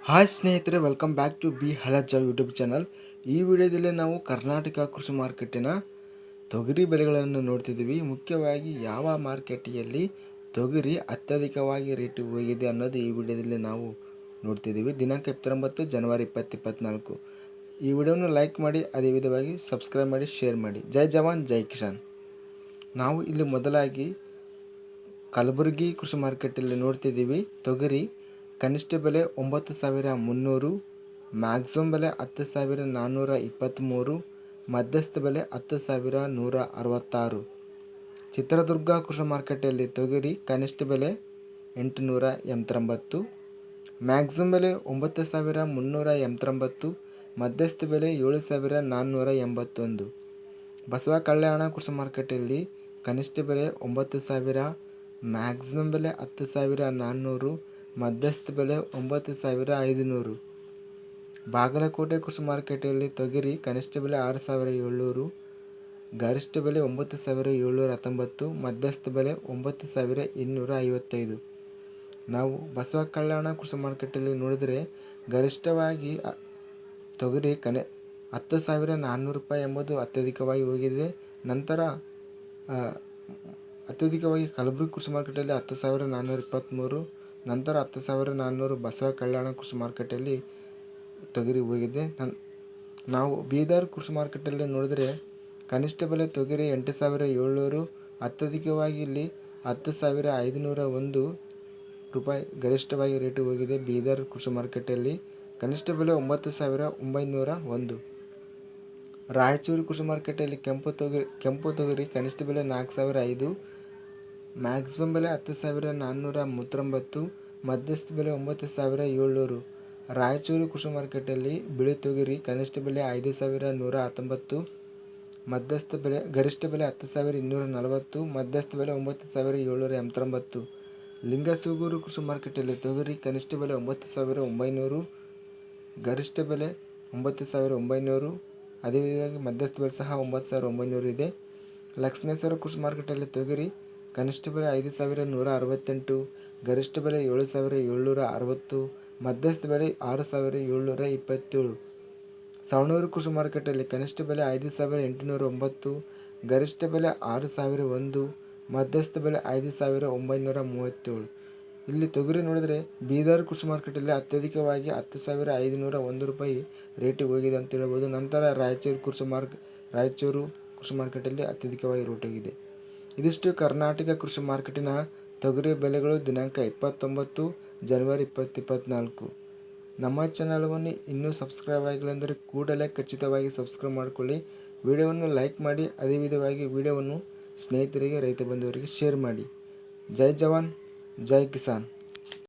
Hi ಸ್ನೇಹಿತರೆ, welcome back to ಬಿ ಹಲಜ ಯೂಟ್ಯೂಬ್ ಚಾನಲ್. ಈ ವಿಡಿಯೋದಲ್ಲಿ ನಾವು ಕರ್ನಾಟಕ ಕೃಷಿ ಮಾರುಕಟ್ಟೆನ ತೊಗರಿ ಬೆಲೆಗಳನ್ನು ನೋಡ್ತಿದ್ದೀವಿ. ಮುಖ್ಯವಾಗಿ ಯಾವ ಮಾರ್ಕೆಟಿಯಲ್ಲಿ ತೊಗರಿ ಅತ್ಯಧಿಕವಾಗಿ ರೇಟು ಹೋಗಿದೆ ಅನ್ನೋದು ಈ ವಿಡಿಯೋದಲ್ಲಿ ನಾವು ನೋಡ್ತಿದ್ದೀವಿ. ದಿನಾಂಕ 29 ಜನವರಿ 2024. ಈ ವಿಡಿಯೋನ ಲೈಕ್ ಮಾಡಿ, ಅದೇ ವಿಧವಾಗಿ ಸಬ್ಸ್ಕ್ರೈಬ್ ಮಾಡಿ, ಶೇರ್ ಮಾಡಿ. ಜೈ ಜವಾನ್ ಜೈ ಕಿಸಾನ್. ನಾವು ಇಲ್ಲಿ ಮೊದಲಾಗಿ ಕಲಬುರಗಿ ಕೃಷಿ ಮಾರ್ಕೆಟಲ್ಲಿ ನೋಡ್ತಿದ್ದೀವಿ. ತೊಗರಿ ಕನಿಷ್ಠ ಬೆಲೆ 9,300, ಮ್ಯಾಕ್ಸಿಮಮ್ ಬೆಲೆ 10,423, ಮಧ್ಯಸ್ಥ ಬೆಲೆ 10,166. ಚಿತ್ರದುರ್ಗ ಕೃಷಿ ಮಾರ್ಕೆಟಲ್ಲಿ ತೊಗರಿ ಕನಿಷ್ಠ ಬೆಲೆ 889, ಮ್ಯಾಕ್ಸಿಮಮ್ ಬೆಲೆ 9,389, ಮಧ್ಯಸ್ಥ ಬೆಲೆ 7,481. ಬಸವ ಕಲ್ಯಾಣ ಕೃಷಿ ಮಾರ್ಕೆಟಲ್ಲಿ ಕನಿಷ್ಠ ಬೆಲೆ 9,000, ಮ್ಯಾಕ್ಸಿಮಮ್ ಬೆಲೆ 10,400, ಮಧ್ಯಸ್ಥ ಬೆಲೆ 9,500. ಬಾಗಲಕೋಟೆ ಕೃಷಿ ಮಾರ್ಕೆಟಲ್ಲಿ ತೊಗರಿ ಕನಿಷ್ಠ ಬೆಲೆ 6,700, ಗರಿಷ್ಠ ಬೆಲೆ 9,719, ಮಧ್ಯಸ್ಥ ಬೆಲೆ 9,255. ನಾವು ಬಸವ ಕಲ್ಯಾಣ ಕೃಷಿ ಮಾರ್ಕೆಟಲ್ಲಿ ನೋಡಿದರೆ ಗರಿಷ್ಠವಾಗಿ ತೊಗರಿ 10,400 ರೂಪಾಯಿ ಎಂಬುದು ಅತ್ಯಧಿಕವಾಗಿ ಹೋಗಿದೆ. ನಂತರ ಅತ್ಯಧಿಕವಾಗಿ ಕಲಬುರಗಿ ಕೃಷಿ ಮಾರ್ಕೆಟಲ್ಲಿ 10,423, ನಂತರ 10,400 ಬಸವ ಕಲ್ಯಾಣ ಕೃಷಿ ಮಾರ್ಕೆಟಲ್ಲಿ ತೊಗರಿ ಹೋಗಿದೆ. ನಾವು ಬೀದರ್ ಕೃಷಿ ಮಾರ್ಕೆಟಲ್ಲಿ ನೋಡಿದರೆ ಕನಿಷ್ಠ ಬೆಲೆ ತೊಗರಿ 8,700, ಅತ್ಯಧಿಕವಾಗಿ ಇಲ್ಲಿ 10,501 ರೂಪಾಯಿ ಗರಿಷ್ಠವಾಗಿ ರೇಟು ಹೋಗಿದೆ. ಬೀದರ್ ಕೃಷಿ ಮಾರ್ಕೆಟಲ್ಲಿ ಕನಿಷ್ಠ ಬೆಲೆ 9,901. ರಾಯಚೂರು ಕೃಷಿ ಮಾರ್ಕೆಟಲ್ಲಿ ಕೆಂಪು ತೊಗರಿ ಕನಿಷ್ಠ ಬೆಲೆ 4,005, ಮ್ಯಾಕ್ಸಿಮಮ್ ಬೆಲೆ 10,439, ಮಧ್ಯಸ್ಥ ಬೆಲೆ 9,700. ರಾಯಚೂರು ಕೃಷಿ ಮಾರ್ಕೆಟಲ್ಲಿ ಬಿಳಿ ತೊಗರಿ ಕನಿಷ್ಠ ಬೆಲೆ 5,119, ಗರಿಷ್ಠ ಬೆಲೆ 10,240, ಮಧ್ಯಸ್ಥ ಬೆಲೆ 9,789. ಲಿಂಗಸೂಗೂರು ಕೃಷಿ ಮಾರ್ಕೆಟಲ್ಲಿ ತೊಗರಿ ಕನಿಷ್ಠ ಬೆಲೆ 9,900, ಗರಿಷ್ಠ ಬೆಲೆ 9,900, ಅದೇ ವಿಧವಾಗಿ ಮಧ್ಯಸ್ಥ ಬೆಲೆ ಸಹ 9,900 ಇದೆ. ಲಕ್ಷ್ಮೇಶ್ವರ ಕೃಷಿ ಮಾರ್ಕೆಟಲ್ಲಿ ತೊಗರಿ ಕನಿಷ್ಠ ಬೆಲೆ 5,168, ಗರಿಷ್ಠ ಬೆಲೆ 7,760, ಮಧ್ಯಸ್ಥ ಬೆಲೆ 6,727. ಸವಣೂರು ಕೃಷಿ ಮಾರ್ಕೆಟಲ್ಲಿ ಕನಿಷ್ಠ ಬೆಲೆ 5,809, ಗರಿಷ್ಠ ಬೆಲೆ 6,001, ಮಧ್ಯಸ್ಥ ಬೆಲೆ 5,937. ಇಲ್ಲಿ ತೊಗರಿ ನೋಡಿದರೆ ಬೀದರ್ ಕೃಷಿ ಮಾರ್ಕೆಟಲ್ಲಿ ಅತ್ಯಧಿಕವಾಗಿ 10,501 ರೂಪಾಯಿ ರೇಟಿಗೆ ಹೋಗಿದೆ ಅಂತ ಹೇಳ್ಬೋದು. ನಂತರ ರಾಯಚೂರು ಕೃಷಿ ಮಾರ್ಕೆಟಲ್ಲಿ ಅತ್ಯಧಿಕವಾಗಿ ರೇಟ್ ಹೋಗಿದೆ. ಇದಿಷ್ಟು ಕರ್ನಾಟಕ ಕೃಷಿ ಮಾರ್ಕೆಟಿನ ತೊಗರಿ ಬೆಲೆಗಳು ದಿನಾಂಕ 29 ಜನವರಿ 2024. ನಮ್ಮ ಚಾನಲವನ್ನು ಇನ್ನೂ ಸಬ್ಸ್ಕ್ರೈಬ್ ಆಗಿಲ್ಲ ಅಂದರೆ ಕೂಡಲೇ ಖಚಿತವಾಗಿ ಸಬ್ಸ್ಕ್ರೈಬ್ ಮಾಡಿಕೊಳ್ಳಿ. ವಿಡಿಯೋವನ್ನು ಲೈಕ್ ಮಾಡಿ, ಅದೇ ವಿಧವಾಗಿ ವಿಡಿಯೋವನ್ನು ಸ್ನೇಹಿತರಿಗೆ, ರೈತ ಬಂಧುವರಿಗೆ ಶೇರ್ ಮಾಡಿ. ಜೈ ಜವಾನ್ ಜೈ ಕಿಸಾನ್.